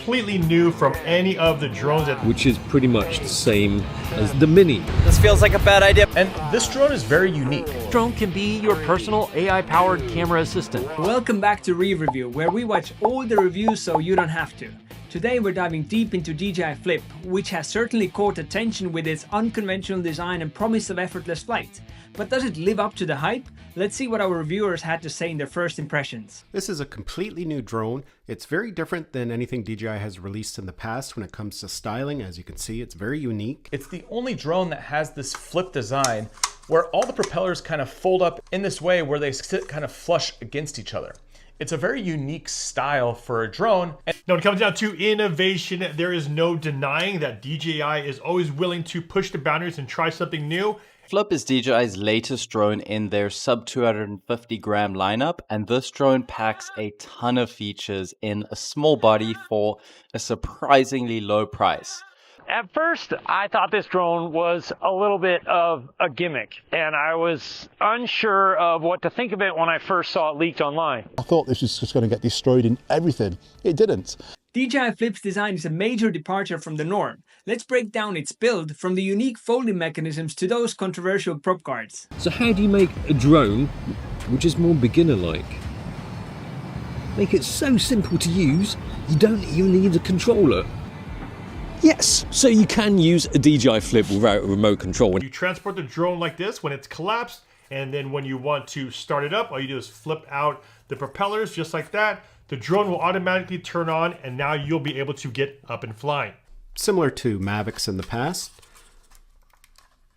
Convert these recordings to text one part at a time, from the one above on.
completely new from any of the drones which is pretty much the same as the Mini. This feels like a bad idea. And this drone is very unique. Drone can be your personal AI-powered camera assistant. Welcome back to Re-Review, where we watch all the reviews so you don't have to. Today we're diving deep into DJI Flip, which has certainly caught attention with its unconventional design and promise of effortless flight. But does it live up to the hype? Let's see what our reviewers had to say in their first impressions. This is a completely new drone. It's very different than anything DJI has released in the past when it comes to styling. As you can see, it's very unique. It's the only drone that has this flip design where all the propellers kind of fold up in this way where they sit kind of flush against each other. It's a very unique style for a drone. And when it comes down to innovation, there is no denying that DJI is always willing to push the boundaries and try something new. Flip is DJI's latest drone in their sub 250 gram lineup, and this drone packs a ton of features in a small body for a surprisingly low price. At first, I thought this drone was a little bit of a gimmick, and I was unsure of what to think of it when I first saw it leaked online. I thought this was just going to get destroyed in everything. It didn't. DJI Flip's design is a major departure from the norm. Let's break down its build, from the unique folding mechanisms to those controversial prop guards. So how do you make a drone which is more beginner-like? Make it so simple to use, you don't even need a controller. Yes, so you can use a DJI Flip without a remote control. You transport the drone like this when it's collapsed, and then when you want to start it up, all you do is flip out the propellers just like that. The drone will automatically turn on, and now you'll be able to get up and flying. Similar to Mavics in the past,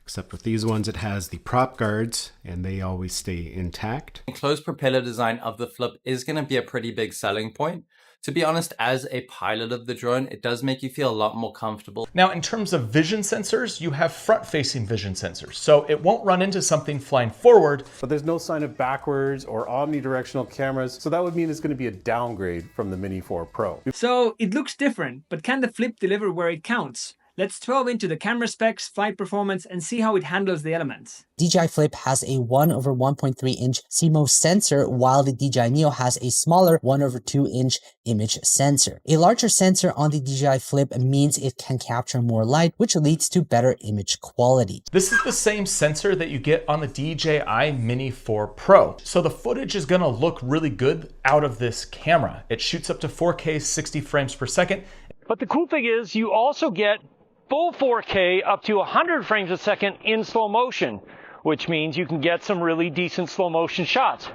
except with these ones it has the prop guards and they always stay intact. The closed propeller design of the Flip is going to be a pretty big selling point. To be honest, as a pilot of the drone, it does make you feel a lot more comfortable. Now, in terms of vision sensors, you have front-facing vision sensors, so it won't run into something flying forward. But there's no sign of backwards or omnidirectional cameras, so that would mean it's going to be a downgrade from the Mini 4 Pro. So it looks different, but can the Flip deliver where it counts? Let's delve into the camera specs, flight performance, and see how it handles the elements. DJI Flip has a 1/1.3 inch CMOS sensor, while the DJI Neo has a smaller 1/2 inch image sensor. A larger sensor on the DJI Flip means it can capture more light, which leads to better image quality. This is the same sensor that you get on the DJI Mini 4 Pro. So the footage is gonna look really good out of this camera. It shoots up to 4K 60 frames per second. But the cool thing is you also get full 4K up to 100 frames a second in slow motion, which means you can get some really decent slow motion shots.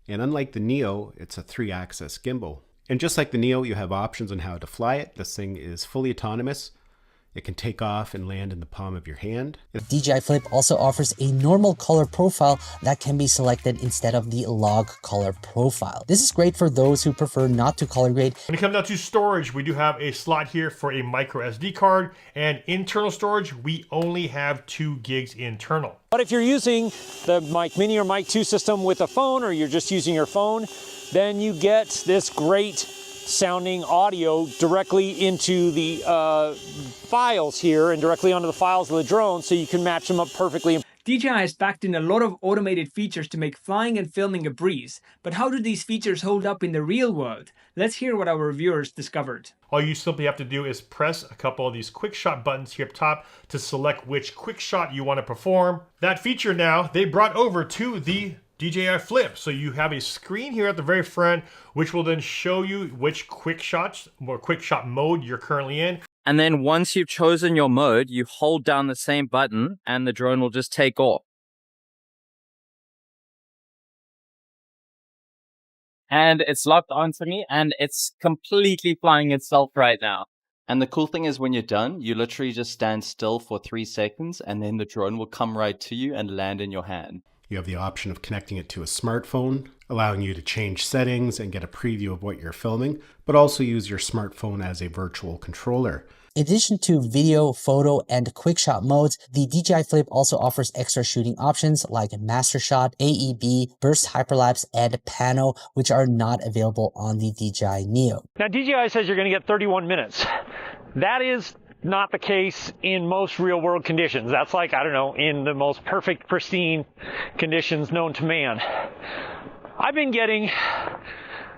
And unlike the Neo, it's a 3-axis gimbal. And just like the Neo, you have options on how to fly it. This thing is fully autonomous. It can take off and land in the palm of your hand. DJI Flip also offers a normal color profile that can be selected instead of the log color profile. This is great for those who prefer not to color grade. When it comes down to storage, we do have a slot here for a micro SD card, and internal storage, we only have 2 gigs internal. But if you're using the Mic Mini or Mic 2 system with a phone, or you're just using your phone, then you get this great sounding audio directly into the files here and directly onto the files of the drone, so you can match them up perfectly. DJI has packed in a lot of automated features to make flying and filming a breeze. But how do these features hold up in the real world? Let's hear what our reviewers discovered. All you simply have to do is press a couple of these quick shot buttons here up top to select which quick shot you want to perform. That feature now, they brought over to the DJI Flip. So you have a screen here at the very front, which will then show you which quick shots or quick shot mode you're currently in. And then once you've chosen your mode, you hold down the same button and the drone will just take off. And it's locked onto me and it's completely flying itself right now. And the cool thing is when you're done, you literally just stand still for 3 seconds and then the drone will come right to you and land in your hand. You have the option of connecting it to a smartphone, allowing you to change settings and get a preview of what you're filming, but also use your smartphone as a virtual controller. In addition to video, photo, and quick shot modes, the DJI Flip also offers extra shooting options like Master Shot, AEB, Burst Hyperlapse, and Pano, which are not available on the DJI Neo. Now DJI says you're going to get 31 minutes. That is not the case in most real world conditions. That's like, I don't know, in the most perfect, pristine conditions known to man. I've been getting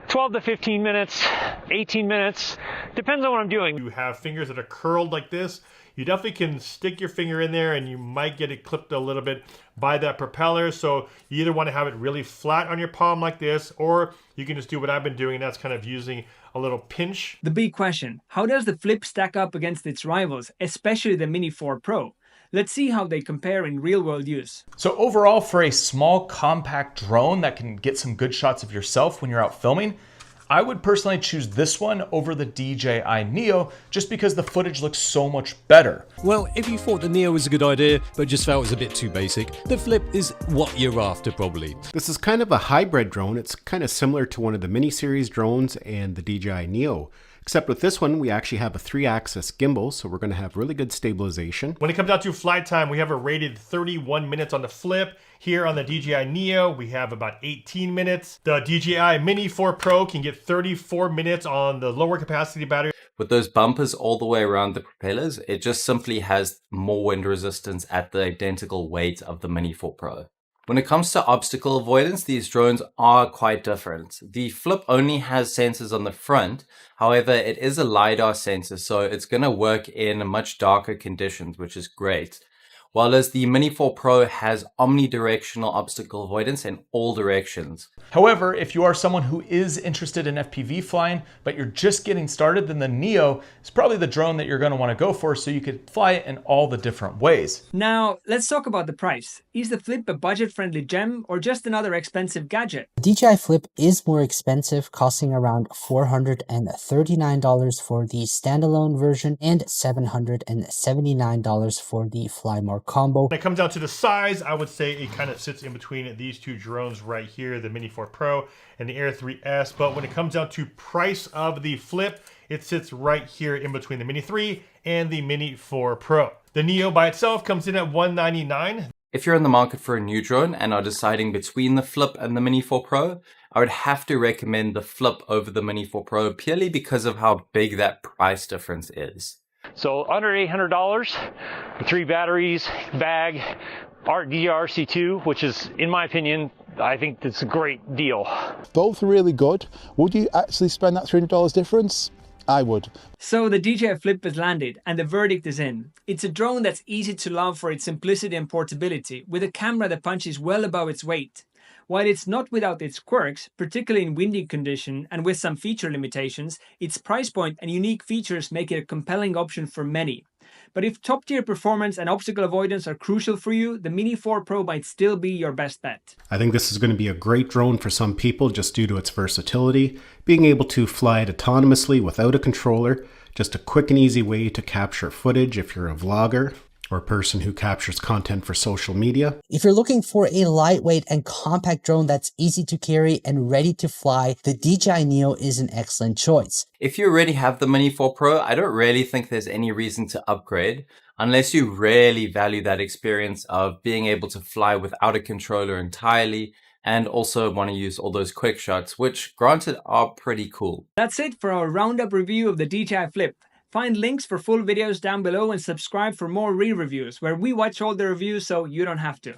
12 to 15 minutes, 18 minutes, depends on what I'm doing. You have fingers that are curled like this, you definitely can stick your finger in there and you might get it clipped a little bit by that propeller. So you either want to have it really flat on your palm like this, or you can just do what I've been doing, and that's kind of using a little pinch. The big question, how does the Flip stack up against its rivals, especially the Mini 4 Pro? Let's see how they compare in real-world use. So overall, for a small, compact drone that can get some good shots of yourself when you're out filming, I would personally choose this one over the DJI Neo just because the footage looks so much better. Well, if you thought the Neo was a good idea, but just felt it was a bit too basic, the Flip is what you're after probably. This is kind of a hybrid drone. It's kind of similar to one of the Mini series drones and the DJI Neo. Except with this one, we actually have a 3-axis gimbal, so we're going to have really good stabilization. When it comes down to flight time, we have a rated 31 minutes on the Flip. Here on the DJI Neo, we have about 18 minutes. The DJI Mini 4 Pro can get 34 minutes on the lower capacity battery. With those bumpers all the way around the propellers, it just simply has more wind resistance at the identical weight of the Mini 4 Pro. When it comes to obstacle avoidance, these drones are quite different. The Flip only has sensors on the front. However, it is a LiDAR sensor, so it's going to work in much darker conditions, which is great. While as the Mini 4 Pro has omnidirectional obstacle avoidance in all directions. However, if you are someone who is interested in FPV flying, but you're just getting started, then the Neo is probably the drone that you're going to want to go for, so you could fly it in all the different ways. Now, let's talk about the price. Is the Flip a budget-friendly gem or just another expensive gadget? The DJI Flip is more expensive, costing around $439 for the standalone version and $779 for the Fly More combo. When it comes down to the size, I would say it kind of sits in between these two drones right here, the Mini 4 Pro and the Air 3S. But when it comes down to price of the Flip, it sits right here in between the Mini 3 and the Mini 4 Pro. The Neo by itself comes in at $199. If you're in the market for a new drone and are deciding between the Flip and the Mini 4 Pro, I would have to recommend the Flip over the Mini 4 Pro purely because of how big that price difference is. So under $800 for 3 batteries, bag, DJI RC2, which is, in my opinion, I think it's a great deal. Both are really good. Would you actually spend that $300 difference? I would. So the DJI Flip has landed and the verdict is in. It's a drone that's easy to love for its simplicity and portability, with a camera that punches well above its weight. While it's not without its quirks, particularly in windy condition and with some feature limitations, its price point and unique features make it a compelling option for many. But if top-tier performance and obstacle avoidance are crucial for you, the Mini 4 Pro might still be your best bet. I think this is going to be a great drone for some people just due to its versatility, being able to fly it autonomously without a controller, just a quick and easy way to capture footage if you're a vlogger or a person who captures content for social media. If you're looking for a lightweight and compact drone that's easy to carry and ready to fly, the DJI Neo is an excellent choice. If you already have the Mini 4 Pro, I don't really think there's any reason to upgrade, unless you really value that experience of being able to fly without a controller entirely, and also want to use all those quick shots, which granted are pretty cool. That's it for our roundup review of the DJI Flip. Find links for full videos down below and subscribe for more re-reviews where we watch all the reviews so you don't have to.